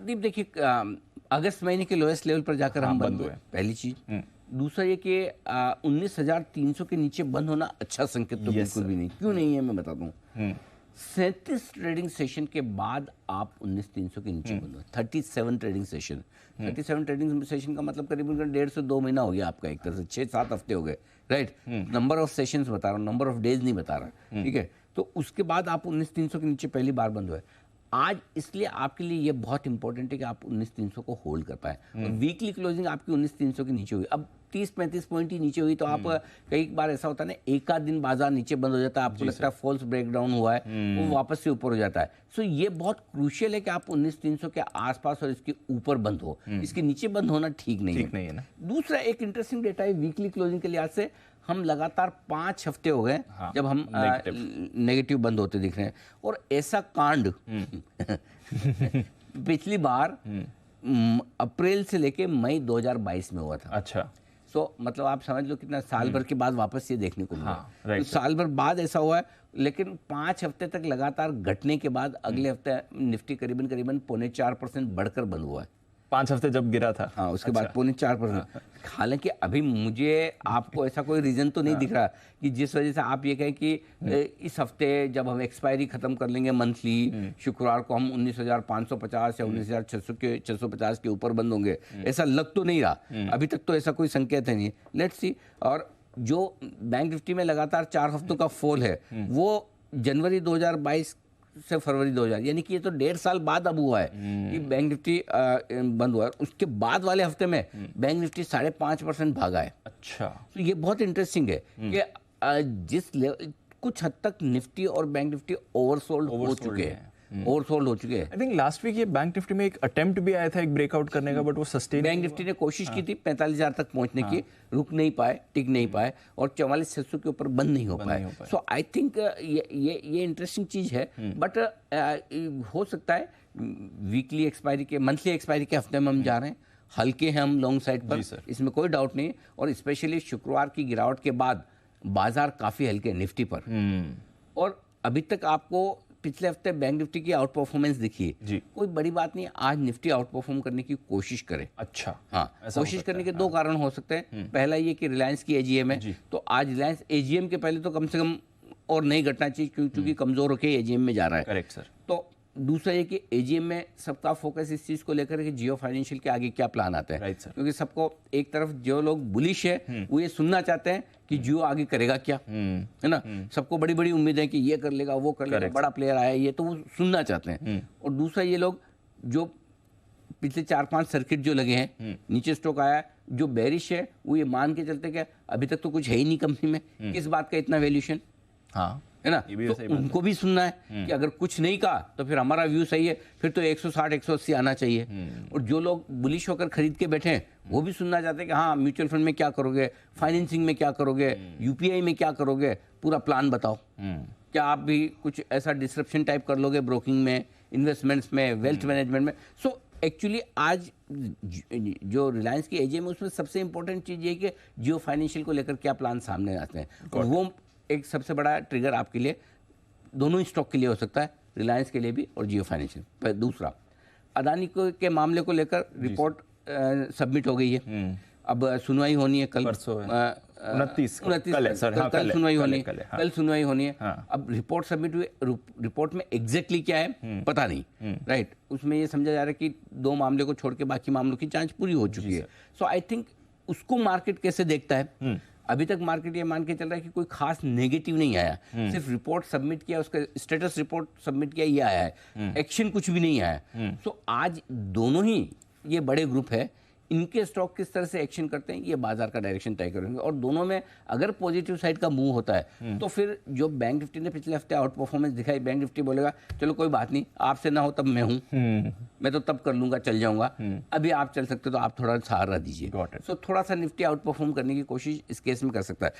दीप देखिए, अगस्त महीने के लोएस्ट लेवल पर जाकर हम बंद हुए, पहली चीज। दूसरा ये कि 19,300 के नीचे बंद होना अच्छा संकेत तो बिल्कुल भी नहीं। क्यों नहीं है मैं बताता हूँ। 37 ट्रेडिंग सेशन के बाद आप 19,300 के नीचे बंद हुए। 37 ट्रेडिंग सेशन, 37 ट्रेडिंग सेशन का मतलब करीबन 1.5 से 2 महीना हो गया आपका, एक तरह से 6-7 हफ्ते हो गए, राइट। नंबर ऑफ सेशंस बता रहा हूँ, नंबर ऑफ डेज नहीं बता रहा, ठीक है। तो उसके बाद आप 19,300 के नीचे पहली बार बंद हुए आज। इसलिए आपके लिए ये बहुत इंपॉर्टेंट है कि आप 19,300 को होल्ड कर पाए। और वीकली क्लोजिंग आपकी 19,300 के नीचे हुई, अब 30-35 पॉइंट ही नीचे हुई, तो आप कई बार ऐसा होता है ना, एक आध दिन बाजार नीचे बंद हो जाता है, आपको लगता है फॉल्स ब्रेकडाउन हुआ है, वो वापस से ऊपर हो जाता है। सो ये बहुत क्रूशियल है कि आप 19,300 के आसपास और इसके ऊपर बंद हो, इसके नीचे बंद होना ठीक नहीं है ना। दूसरा एक इंटरेस्टिंग डेटा है वीकली क्लोजिंग के लिहाज से, हम लगातार 5 हफ्ते हो गए जब हम नेगेटिव बंद होते दिख रहे हैं। और ऐसा कांड पिछली बार अप्रैल से लेके मई 2022 में हुआ था। अच्छा। मतलब आप समझ लो कितना साल भर के बाद वापस ये देखने को मिला। तो साल भर बाद ऐसा हुआ है, लेकिन 5 हफ्ते तक लगातार घटने के बाद अगले हफ्ते निफ्टी करीबन 4% बढ़कर बंद हुआ है। 5 हफ्ते जब गिरा था, हाँ, उसके बाद 4.5%। हालांकि अभी मुझे आपको ऐसा कोई रीजन तो नहीं दिख रहा कि जिस वजह से आप ये कहें कि इस हफ्ते जब हम एक्सपायरी खत्म कर लेंगे मंथली, शुक्रवार को हम 19,550 या 19,650 के ऊपर बंद होंगे, ऐसा लग तो नहीं रहा अभी तक, तो ऐसा कोई संकेत है नहीं। Let's see. और जो बैंक निफ्टी में लगातार 4 हफ्तों का फॉल है, वो जनवरी 2022 से फरवरी 2000, यानी कि ये तो 1.5 साल बाद अब हुआ है कि बैंक निफ्टी बंद हुआ है। उसके बाद वाले हफ्ते में बैंक निफ्टी 5.5% भागा है। अच्छा। तो ये बहुत इंटरेस्टिंग है कि कुछ हद तक निफ्टी और बैंक निफ्टी ओवरसोल्ड हो चुके हैं। आई थिंक लास्ट वीक ये बैंक निफ्टी में एक अटेम्प्ट भी आया था एक ब्रेकआउट करने का, बट वो सस्टेन, बैंक निफ्टी ने कोशिश की थी 45,000 तक पहुंचने की, रुक नहीं पाए, टिक नहीं पाए, और 44,600 के ऊपर बंद नहीं हो पाए। सो आई थिंक ये इंटरेस्टिंग चीज है। बट हो सकता है वीकली एक्सपायरी के, मंथली एक्सपायरी के हफ्ते में हम जा रहे हैं, हल्के हैं हम लॉन्ग साइड पर, इसमें कोई डाउट नहीं। और स्पेशली शुक्रवार की गिरावट के बाद बाजार काफी हल्के निफ्टी पर। और अभी तक आपको पिछले हफ्ते बैंक निफ्टी की आउट परफॉर्मेंस दिखी है, कोई बड़ी बात नहीं। आज निफ्टी आउट परफॉर्म करने की कोशिश करे। अच्छा। हाँ, कोशिश करने के 2 कारण हो सकते हैं। पहला ये कि रिलायंस की एजीएम है, तो आज रिलायंस एजीएम के पहले तो कम से कम और नहीं घटना चाहिए, क्योंकि कमजोर होकर एजीएम में जा रहा है। Correct sir. तो दूसरा ये कि एजीएम में सबका फोकस इस चीज को लेकर है कि जियो फाइनेंशियल के आगे क्या प्लान आता है। क्योंकि सबको एक तरफ जो लोग बुलिश है वो ये सुनना चाहते हैं कि जियो आगे करेगा क्या, है ना। सबको बड़ी बड़ी उम्मीद है कि ये कर लेगा, वो कर लेगा, बड़ा प्लेयर आया, ये तो वो सुनना चाहते हैं। और दूसरा ये लोग जो पिछले 4-5 सर्किट जो लगे हैं, नीचे स्टॉक आया, जो बेरिश है वो ये मान के चलते कि अभी तक तो कुछ है ही नहीं कंपनी में, किस बात का इतना वैल्यूएशन, हाँ, है ना। तो उनको भी सुनना है कि अगर कुछ नहीं कहा तो फिर हमारा व्यू सही है, फिर तो 160-180 आना चाहिए। और जो लोग बुलिश होकर खरीद के बैठे हैं वो भी सुनना चाहते हैं कि हाँ, म्यूचुअल फंड में क्या करोगे, फाइनेंसिंग में क्या करोगे, यूपीआई में क्या करोगे, पूरा प्लान बताओ। क्या आप भी कुछ ऐसा डिस्ट्रप्शन टाइप कर लोगे ब्रोकिंग में, इन्वेस्टमेंट्स में, वेल्थ मैनेजमेंट में। सो एक्चुअली आज जो रिलायंस की एजीएम है उसमें सबसे इंपॉर्टेंट चीज़ ये कि जियो फाइनेंशियल को लेकर क्या प्लान सामने आते हैं। और वो एक सबसे बड़ा ट्रिगर आपके लिए दोनों ही स्टॉक के लिए हो सकता है, रिलायंस के लिए भी और जियो फाइनेंशियल। दूसरा, अदानी के मामले को लेकर रिपोर्ट सबमिट हो गई है। अब सुनवाई होनी है कल, 29 कल सुनवाई होनी है, कल सुनवाई होनी है। अब रिपोर्ट सबमिट हुई, रिपोर्ट में एग्जैक्टली क्या है पता नहीं, राइट। उसमें ये समझा जा रहा है कि 2 मामले को छोड़ के बाकी मामलों की जांच पूरी हो चुकी है। सो आई थिंक उसको मार्केट कैसे देखता है, अभी तक मार्केट ये मान के चल रहा है कि कोई खास नेगेटिव नहीं आया, सिर्फ रिपोर्ट सबमिट किया, उसका स्टेटस रिपोर्ट सबमिट किया, ये आया है, एक्शन कुछ भी नहीं आया। सो आज दोनों ही ये बड़े ग्रुप है, इनके स्टॉक किस तरह से एक्शन करते हैं ये बाजार का डायरेक्शन तय करेंगे। और दोनों में अगर पॉजिटिव साइड का मूव होता है तो फिर जो बैंक निफ्टी ने पिछले हफ्ते आउट परफॉर्मेंस दिखाई, बैंक निफ्टी बोलेगा चलो कोई बात नहीं, आपसे ना हो तब मैं हूँ, मैं तो तब कर लूंगा, चल जाऊंगा, अभी आप चल सकते तो आप थोड़ा सहारा दीजिए। सो थोड़ा सा निफ्टी आउट परफॉर्म करने की कोशिश इस केस में कर सकता है।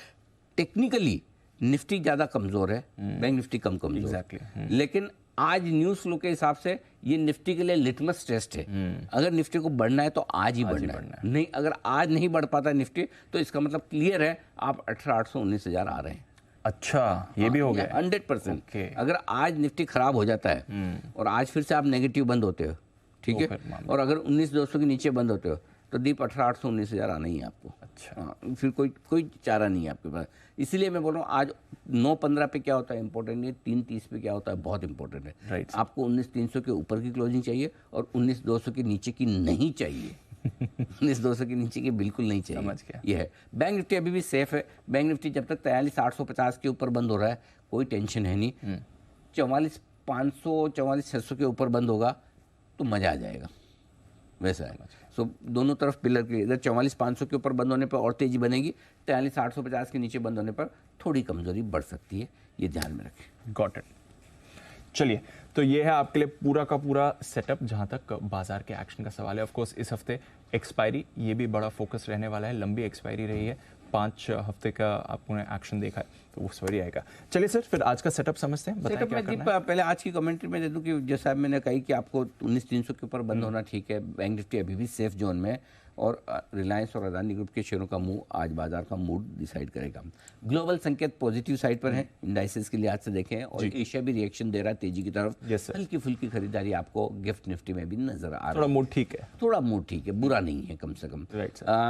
टेक्निकली निफ्टी ज्यादा कमजोर है, बैंक निफ्टी कम कमजोर, लेकिन आज न्यूज फ्लो के हिसाब से ये निफ्टी के लिए लिटमस टेस्ट है। अगर निफ्टी को बढ़ना है तो आज ही बढ़ना है, नहीं अगर आज नहीं बढ़ पाता निफ्टी तो इसका मतलब क्लियर है आप 18,800-19,000 आ रहे हैं। अच्छा, ये भी हो गया 100%। अगर आज निफ्टी खराब हो जाता है और आज फिर से आप नेगेटिव बंद होते हो ठीक है। और अगर 19,200 के नीचे बंद होते हो तो दीप 18,800 19,000 आना ही है आपको। अच्छा। हाँ, फिर कोई चारा नहीं है आपके पास। इसीलिए मैं बोल रहा हूँ आज 9.15 पे क्या होता है इंपॉर्टेंट नहीं, 3.30 पे क्या होता है बहुत इंपॉर्टेंट है। राइट। आपको 19,300 के ऊपर की क्लोजिंग चाहिए और 19,200 के नीचे की नहीं चाहिए। 19,200 के नीचे की बिल्कुल नहीं चाहिए। समझ गया। ये है। बैंक निफ्टी अभी भी सेफ है। बैंक निफ्टी जब तक 43,850 के ऊपर बंद हो रहा है कोई टेंशन है नहीं। 44,500 44,600 के ऊपर बंद होगा तो मजा आ जाएगा, वैसा है। सो दोनों तरफ पिलर के इधर 44,500 के ऊपर बंद होने पर और तेजी बनेगी, 43,850 के नीचे बंद होने पर थोड़ी कमजोरी बढ़ सकती है, ये ध्यान में रखें। Got it. चलिए, तो ये है आपके लिए पूरा का पूरा सेटअप जहां तक बाजार के एक्शन का सवाल है। ऑफ कोर्स इस हफ्ते एक्सपायरी, ये भी बड़ा फोकस रहने वाला है। लंबी एक्सपायरी रही है, 5 हफ्ते का आपने एक्शन देखा है, तो वो सवारी आएगा। चलिए सर, फिर आज का सेटअप समझते हैं, बताएं क्या करना है। पहले आज की कमेंट्री में दे दूं कि जैसा मैंने कही कि आपको 19,300 के ऊपर बंद होना ठीक है। बैंक निफ्टी अभी भी सेफ जोन में है और रिलायंस और अदानी ग्रुप के शेयरों का मूव आज बाजार का मूड डिसाइड करेगा। ग्लोबल संकेत पॉजिटिव साइड पर है, इंडाइसेस के लिहाज से देखें, और एशिया भी रिएक्शन दे रहा है तेजी की तरफ। हल्की फुल्की खरीदारी आपको गिफ्ट निफ्टी में भी नजर आ रहा है। थोड़ा मूड ठीक है, थोड़ा मूड ठीक है, बुरा नहीं है कम से कम। Right sir.